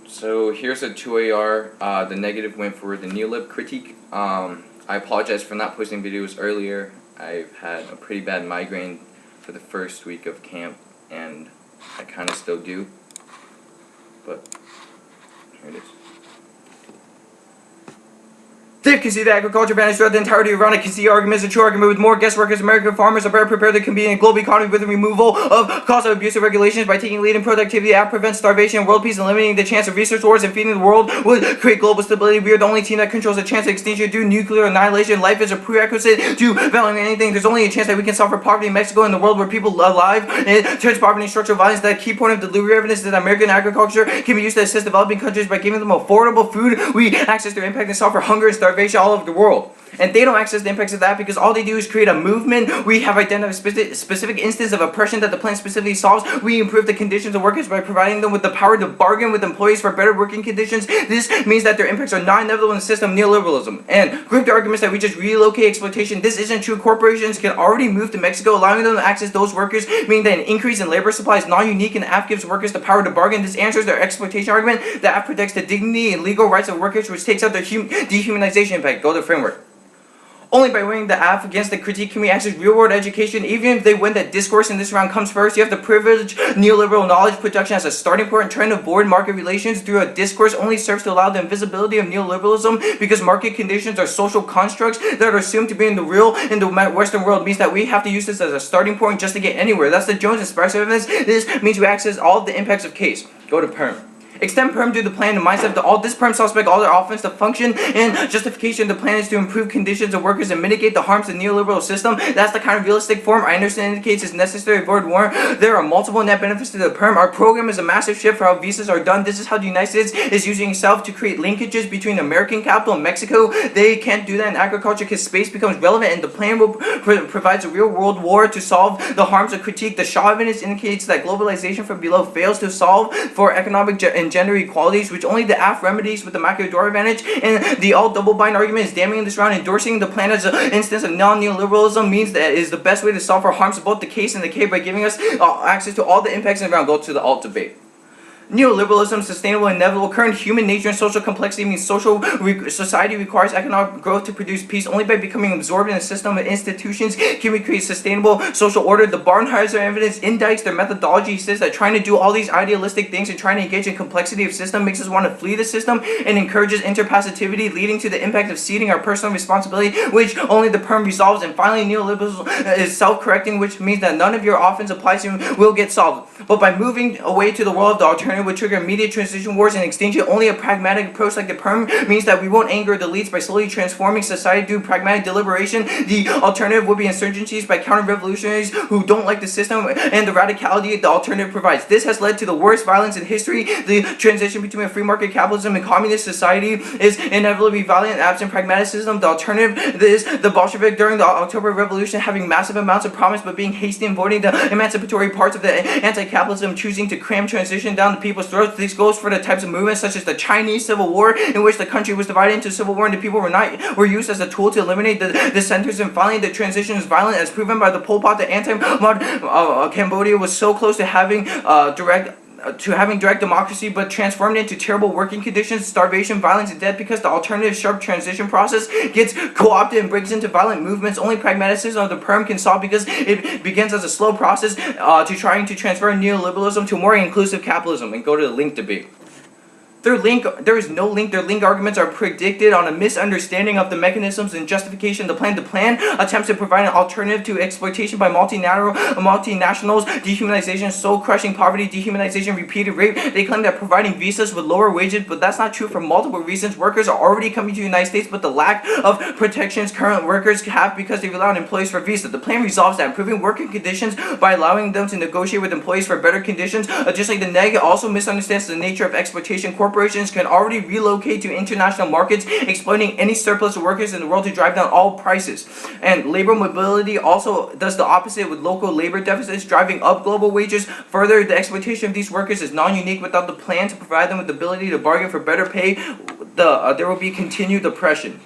So here's a 2AR. The negative went for the neolib critique. I apologize for not posting videos earlier. I've had a pretty bad migraine for the first week of camp, and I kind of still do. But here it is. They can see the agriculture vanished throughout the entirety of Iran. I can see arguments, a true argument with more guest workers. American farmers are better prepared to compete in a global economy with the removal of cost of abusive regulations by taking lead in productivity that prevents starvation and world peace and limiting the chance of resource wars and feeding the world would create global stability. We are the only team that controls the chance of extinction due to nuclear annihilation. Life is a prerequisite to valuing anything. There's only a chance that we can solve for poverty in Mexico and the world where people alive and turns poverty and structural violence. The key point of delivery evidence is that American agriculture can be used to assist developing countries by giving them affordable food. We access their impact and solve for hunger and starvation all over the world. And they don't access the impacts of that because all they do is create a movement. We have identified a specific instance of oppression that the plan specifically solves. We improve the conditions of workers by providing them with the power to bargain with employees for better working conditions. This means that their impacts are not inevitable in the system of neoliberalism. And grouped arguments that we just relocate exploitation. This isn't true. Corporations can already move to Mexico, allowing them to access those workers, meaning that an increase in labor supply is non-unique and the AF gives workers the power to bargain. This answers their exploitation argument. The AF protects the dignity and legal rights of workers, which takes out their dehumanization impact. Go to the framework. Only by winning the AF against the critique can we access real-world education. Even if they win that discourse in this round comes first, you have to privilege neoliberal knowledge production as a starting point and trying to avoid market relations through a discourse only serves to allow the invisibility of neoliberalism because market conditions are social constructs that are assumed to be in the Western world means that we have to use this as a starting point just to get anywhere. That's the Jones and Sparks evidence. This means we access all of the impacts of case. Go to Perm. Extend perm to the plan. The mindset of all this perm suspect, all their offense, the function and justification of the plan is to improve conditions of workers and mitigate the harms of the neoliberal system. That's the kind of realistic form I understand indicates it's necessary to avoid war. There are multiple net benefits to the perm. Our program is a massive shift for how visas are done. This is how the United States is using itself to create linkages between American capital and Mexico. They can't do that in agriculture because space becomes relevant, and the plan will provides a real world war to solve the harms of critique. The Shaw evidence indicates that globalization from below fails to solve for economic and gender equalities, which only the AF remedies with the maquiladora advantage, and the all double bind argument is damning in this round. Endorsing the plan as an instance of non-neoliberalism means that it is the best way to solve for harms of both the case and the K by giving us access to all the impacts in the round. Go to the alt debate. Neoliberalism, sustainable, inevitable, current human nature and social complexity means society requires economic growth to produce peace. Only by becoming absorbed in a system of institutions can we create sustainable social order. The Barnheiser evidence indicts their methodology. Says that trying to do all these idealistic things and trying to engage in complexity of system makes us want to flee the system and encourages interpassivity, leading to the impact of ceding our personal responsibility, which only the perm resolves. And finally, neoliberalism is self-correcting, which means that none of your offense applies to will get solved. But by moving away to the world of the alternative would trigger immediate transition wars and extinction. Only a pragmatic approach like the perm means that we won't anger the elites by slowly transforming society through pragmatic deliberation. The alternative would be insurgencies by counter-revolutionaries who don't like the system and the radicality the alternative provides. This has led to the worst violence in history. The transition between a free market capitalism and communist society is inevitably violent, absent pragmaticism. The alternative is the Bolshevik during the October Revolution having massive amounts of promise but being hasty and avoiding the emancipatory parts of the anti-capitalism, choosing to cram transition down the people's throats. This goes for the types of movements such as the Chinese Civil War, in which the country was divided into civil war and the people were used as a tool to eliminate the dissenters. And finally, the transition is violent, as proven by the Pol Pot. The Cambodia was so close to having direct democracy, but transformed into terrible working conditions, starvation, violence, and death because the alternative sharp transition process gets co-opted and breaks into violent movements. Only pragmatism of the perm can solve because it begins as a slow process to trying to transfer neoliberalism to more inclusive capitalism. And go to the link debate. There is no link. Their link arguments are predicted on a misunderstanding of the mechanisms and justification of the plan. The plan attempts to provide an alternative to exploitation by multinationals, dehumanization, soul-crushing poverty, dehumanization, repeated rape. They claim that providing visas with lower wages, but that's not true for multiple reasons. Workers are already coming to the United States, but the lack of protections current workers have because they rely on employees for visa. The plan resolves that, improving working conditions by allowing them to negotiate with employees for better conditions. Additionally, the neg also misunderstands the nature of exploitation. Corporations can already relocate to international markets, exploiting any surplus of workers in the world to drive down all prices. And labor mobility also does the opposite with local labor deficits, driving up global wages. Further, the exploitation of these workers is non-unique. Without the plan to provide them with the ability to bargain for better pay, there will be continued oppression.